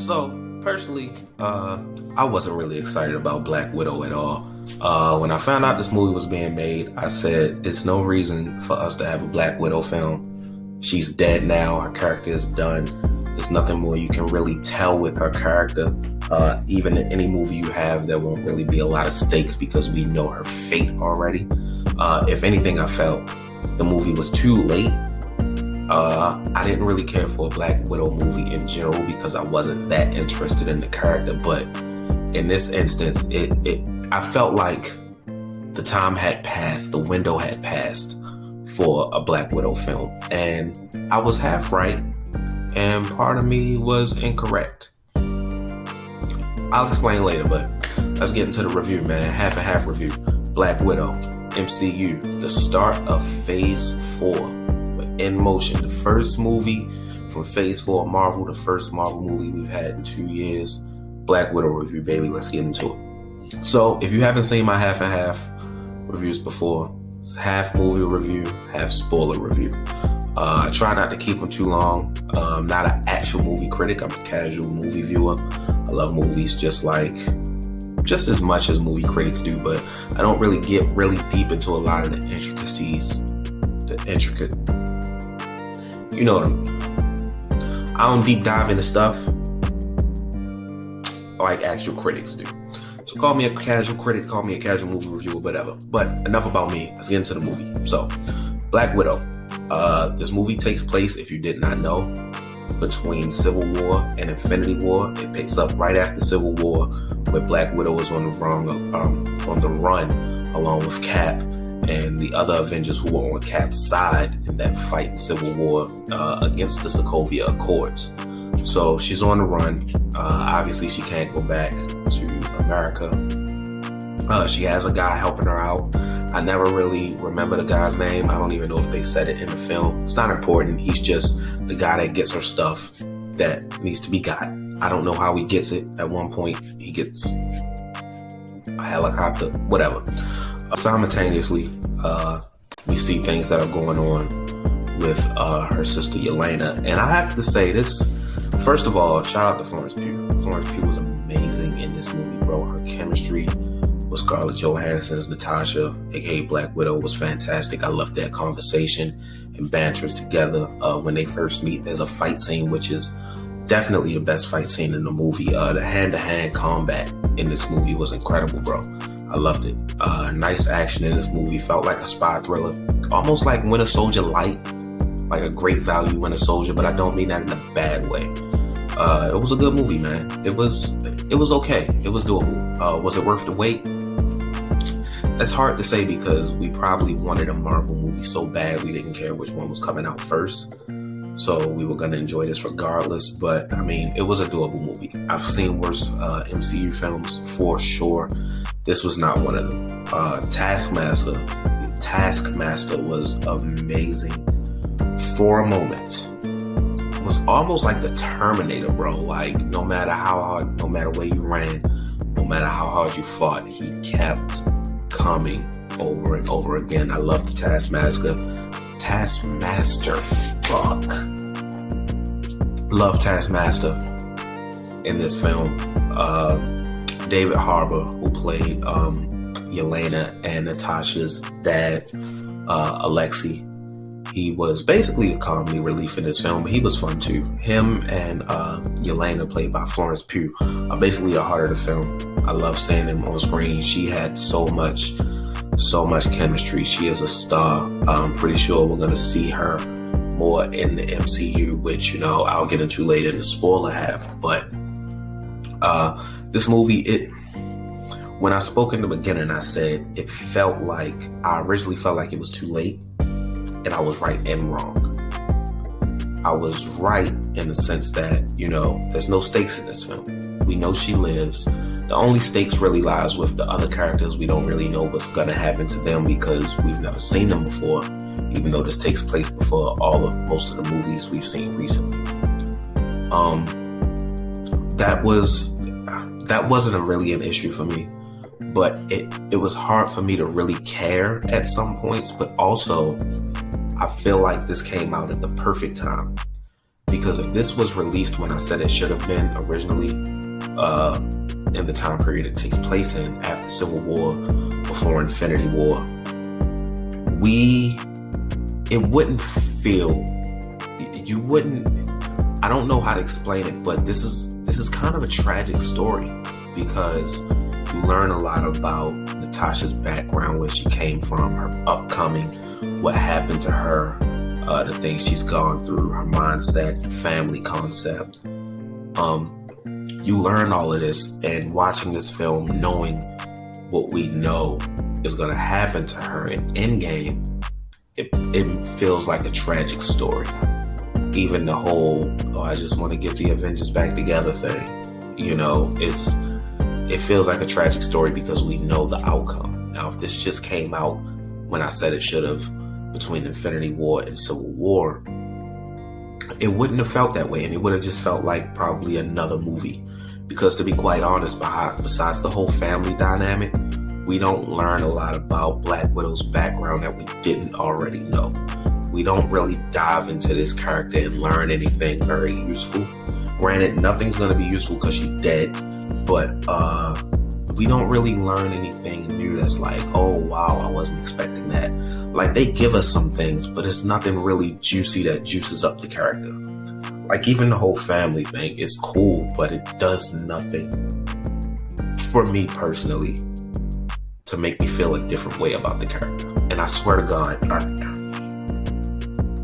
So, personally, I wasn't really excited about Black Widow at all. When I found out this movie was being made, I said, it's no reason for us to have a Black Widow film. She's dead now. Her character is done. There's nothing more you can really tell with her character. Even in any movie you have, there won't really be a lot of stakes because we know her fate already. If anything, I felt the movie was too late. I didn't really care for a Black Widow movie in general because I wasn't that interested in the character. But in this instance, I felt like the time had passed, the window had passed for a Black Widow film. And I was half right, and part of me was incorrect. I'll explain later, but let's get into the review, man. Half and half review. Black Widow, MCU, the start of Phase 4. We're in motion. The first movie from Phase 4 of Marvel, the first Marvel movie we've had in 2 years. Black Widow review, baby. Let's get into it. So, if you haven't seen my half and half reviews before, it's half movie review, half spoiler review. I try not to keep them too long. I'm not an actual movie critic. I'm a casual movie viewer. I love movies just as much as movie critics do, but I don't really get really deep into a lot of the intricacies. You know what I mean. I don't deep dive into stuff like actual critics do. So call me a casual critic, call me a casual movie reviewer, whatever. But enough about me. Let's get into the movie. So, Black Widow. This movie takes place, if you did not know, between Civil War and Infinity War. It picks up right after Civil War, where Black Widow is on the run along with Cap and the other Avengers who were on Cap's side in that fight in Civil War against the Sokovia Accords. So she's on the run. Obviously, she can't go back to America. She has a guy helping her out. I never really remember the guy's name. I don't even know if they said it in the film. It's not important. He's just the guy that gets her stuff that needs to be got. I don't know how he gets it. At one point, he gets a helicopter, whatever. Simultaneously, we see things that are going on with her sister Yelena. And I have to say this, first of all, shout out to Florence Pugh. Florence Pugh was amazing in this movie, bro. Her chemistry with Scarlett Johansson's Natasha, aka Black Widow, was fantastic. I love that conversation and banters together. When they first meet, there's a fight scene, which is definitely the best fight scene in the movie. The hand-to-hand combat in this movie was incredible, bro. I loved it. Nice action in this movie. Felt like a spy thriller. Almost like Winter Soldier light. Like a great value Winter Soldier, but I don't mean that in a bad way. It was a good movie, man. It was okay. It was doable. Was it worth the wait? That's hard to say because we probably wanted a Marvel movie so bad we didn't care which one was coming out first. So we were going to enjoy this regardless. But, I mean, it was a doable movie. I've seen worse MCU films for sure. This was not one of them. Taskmaster was amazing for a moment. It was almost like the Terminator, bro. Like, no matter how hard, no matter where you ran, no matter how hard you fought, he kept coming over and over again. I love the Taskmaster. Fuck. Love Taskmaster in this film. David Harbour, who played Yelena and Natasha's dad, Alexei. He was basically a comedy relief in this film, but he was fun too. Him and Yelena, played by Florence Pugh, are basically the heart of the film. I love seeing them on screen. She had so much chemistry. She is a star. I'm pretty sure we're going to see her more in the MCU, which, you know, I'll get into later in the spoiler half. But this movie, when I spoke in the beginning, I said I originally felt like it was too late, and I was right and wrong. I was right in the sense that, you know, there's no stakes in this film. We know she lives. The only stakes really lies with the other characters. We don't really know what's going to happen to them because we've never seen them before, even though this takes place before most of the movies we've seen recently. That wasn't really an issue for me, but it was hard for me to really care at some points, but also I feel like this came out at the perfect time Because if this was released when I said it should have been originally, in the time period it takes place in, after Civil War, before Infinity War, it wouldn't feel, you wouldn't, I don't know how to explain it, but this is kind of a tragic story, because you learn a lot about Natasha's background, where she came from, her upcoming, what happened to her, the things she's gone through, her mindset, family concept. You learn all of this, and watching this film, knowing what we know is going to happen to her in Endgame, it feels like a tragic story. Even the whole, I just want to get the Avengers back together thing, it feels like a tragic story because we know the outcome. Now, if this just came out when I said it should have, between Infinity War and Civil War, it wouldn't have felt that way, and it would have just felt like probably another movie. Because to be quite honest, besides the whole family dynamic, we don't learn a lot about Black Widow's background that we didn't already know. We don't really dive into this character and learn anything very useful. Granted, nothing's going to be useful because she's dead, but we don't really learn anything new that's like, oh wow, I wasn't expecting that. Like, they give us some things, but it's nothing really juicy that juices up the character. Like, even the whole family thing is cool, but it does nothing for me personally to make me feel a different way about the character. And I swear to God,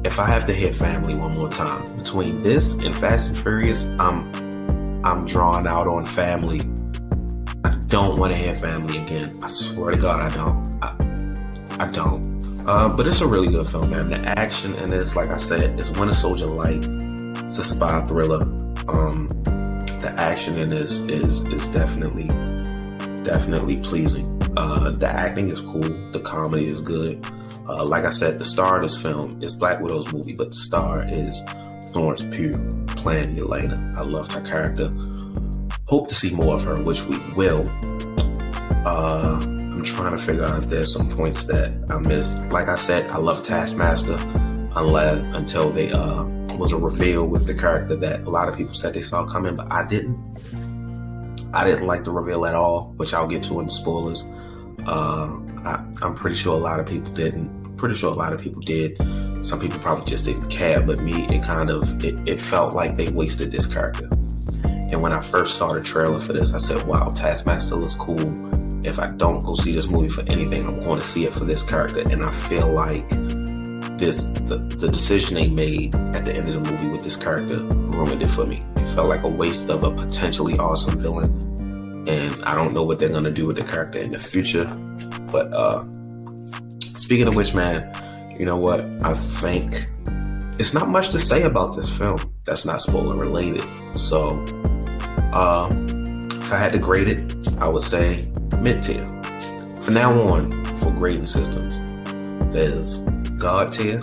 if I have to hear family one more time, between this and Fast and Furious, I'm drawn out on family. I don't want to hear family again. I swear to God, I don't. I don't. But it's a really good film, man. The action in this, like I said, is Winter Soldier light. It's a spy thriller. The action in this is definitely pleasing. The acting is cool. The comedy is good. Like I said, the star of this film is Black Widow's movie, but the star is Florence Pugh playing Yelena. I loved her character. Hope to see more of her, which we will. I'm trying to figure out if there's some points that I missed. Like I said, I love Taskmaster until they was a reveal with the character that a lot of people said they saw coming, but I didn't. I didn't like the reveal at all, which I'll get to in the spoilers. I'm pretty sure a lot of people didn't. Pretty sure a lot of people did. Some people probably just didn't care, but me, it felt like they wasted this character. And when I first saw the trailer for this, I said, wow, Taskmaster looks cool. If I don't go see this movie for anything, I'm going to see it for this character. And I feel like the decision they made at the end of the movie with this character ruined it for me. It felt like a waste of a potentially awesome villain. And I don't know what they're going to do with the character in the future. But speaking of which, man, you know what? I think it's not much to say about this film that's not spoiler related. So if I had to grade it, I would say mid-tier. From now on, for grading systems, there's God tier.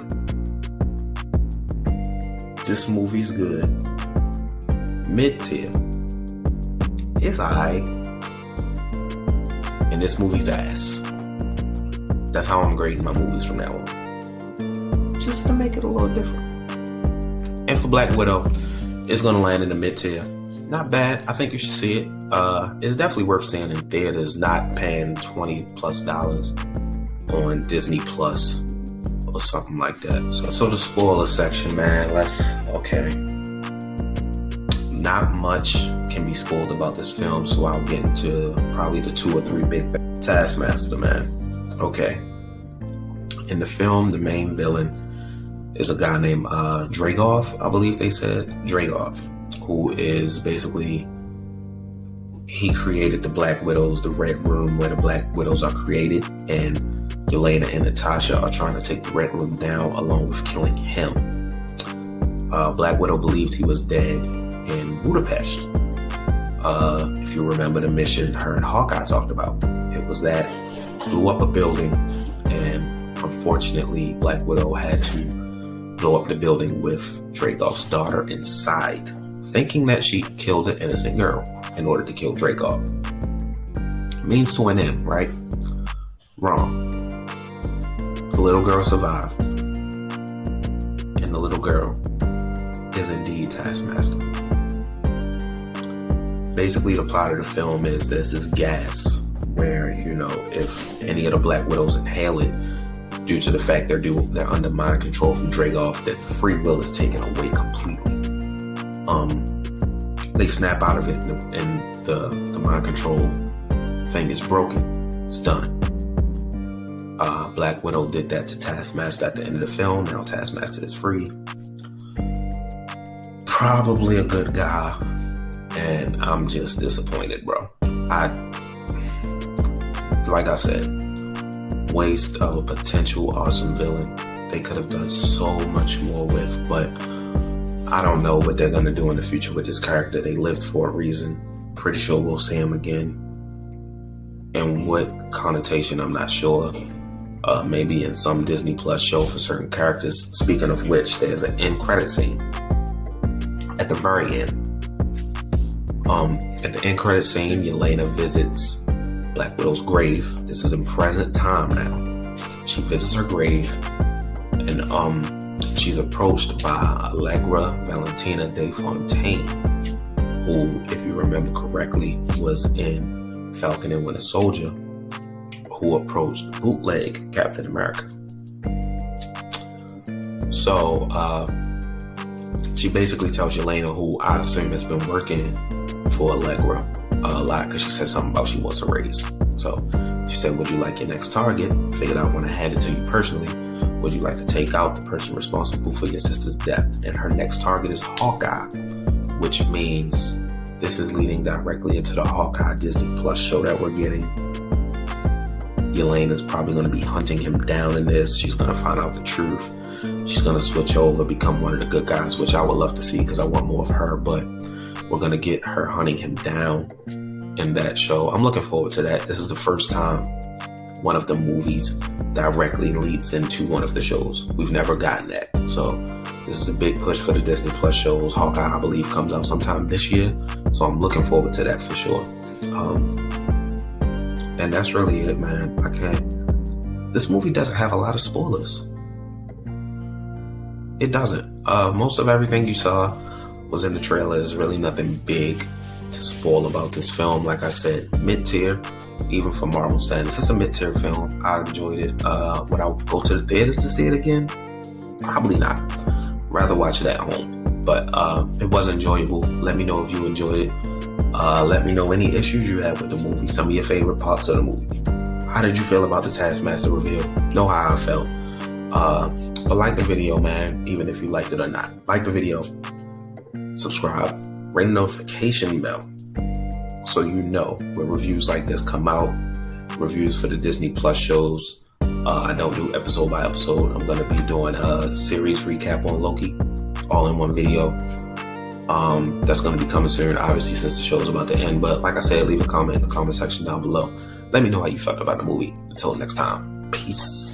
This movie's good. Mid-tier. It's alright. And this movie's ass. That's how I'm grading my movies from now on. Just to make it a little different. And for Black Widow, it's gonna land in the mid-tier. Not bad. I think you should see it. It's definitely worth seeing in theaters, not paying $20+ on Disney Plus or something like that. So the spoiler section, man, okay. Not much can be spoiled about this film, so I'll get into probably the 2 or 3 big things. Taskmaster, man. Okay. In the film, the main villain is a guy named Dragoff, I believe they said. Dragoff, who is basically, he created the Black Widows, the Red Room where the Black Widows are created, and Yelena and Natasha are trying to take the Red Room down along with killing him. Black Widow believed he was dead in Budapest. If you remember the mission her and Hawkeye talked about, it was that blew up a building, and unfortunately Black Widow had to blow up the building with Dragoff's daughter inside, thinking that she killed an innocent girl in order to kill Dragoff. Means to an end, right? Wrong. The little girl survived. And the little girl is indeed Taskmaster. Basically, the plot of the film is there's this gas where, if any of the Black Widows inhale it, due to the fact they're under mind control from Dragoff, that free will is taken away completely. They snap out of it, and the mind control thing is broken. It's done. Black Widow did that to Taskmaster at the end of the film. Now Taskmaster is free. Probably a good guy, and I'm just disappointed, bro. Like I said, waste of a potential awesome villain. They could have done so much more with, but I don't know what they're going to do in the future with this character. They lived for a reason. Pretty sure we'll see him again. And what connotation, I'm not sure. Maybe in some Disney Plus show for certain characters. Speaking of which, there's an end credit scene at the very end. At the end credit scene, Yelena visits Black Widow's grave. This is in present time now. She visits her grave, and she's approached by Allegra Valentina de Fontaine, who, if you remember correctly, was in Falcon and Winter Soldier, who approached bootleg Captain America. So she basically tells Yelena, who I assume has been working for Allegra a lot, because she said something about she wants a raise. So she said, would you like your next target? Figured out when I hand it to you personally, would you like to take out the person responsible for your sister's death? And her next target is Hawkeye, which means this is leading directly into the Hawkeye Disney Plus show that we're getting. Yelena's probably going to be hunting him down in this. She's going to find out the truth. She's going to switch over, become one of the good guys, which I would love to see because I want more of her, but we're going to get her hunting him down in that show. I'm looking forward to that. This is the first time one of the movies directly leads into one of the shows. We've never gotten that. So this is a big push for the Disney Plus shows. Hawkeye, I believe, comes out sometime this year. So I'm looking forward to that for sure. And that's really it, man. This movie doesn't have a lot of spoilers. It doesn't. Most of everything you saw was in the trailer. There's really nothing big to spoil about this film. Like I said, mid-tier, even for Marvel standards. It's a mid-tier film. I enjoyed it. Would I go to the theaters to see it again? Probably not. Rather watch it at home. But it was enjoyable. Let me know if you enjoyed it. Let me know any issues you had with the movie. Some of your favorite parts of the movie. How did you feel about the Taskmaster reveal? Know how I felt. But like the video, man, even if you liked it or not. Like the video. Subscribe. Ring the notification bell so you know when reviews like this come out. Reviews for the Disney Plus shows. I don't do episode by episode. I'm going to be doing a series recap on Loki, all in one video. That's going to be coming soon, obviously, since the show is about to end. But like I said, leave a comment in the comment section down below. Let me know how you felt about the movie. Until next time, peace.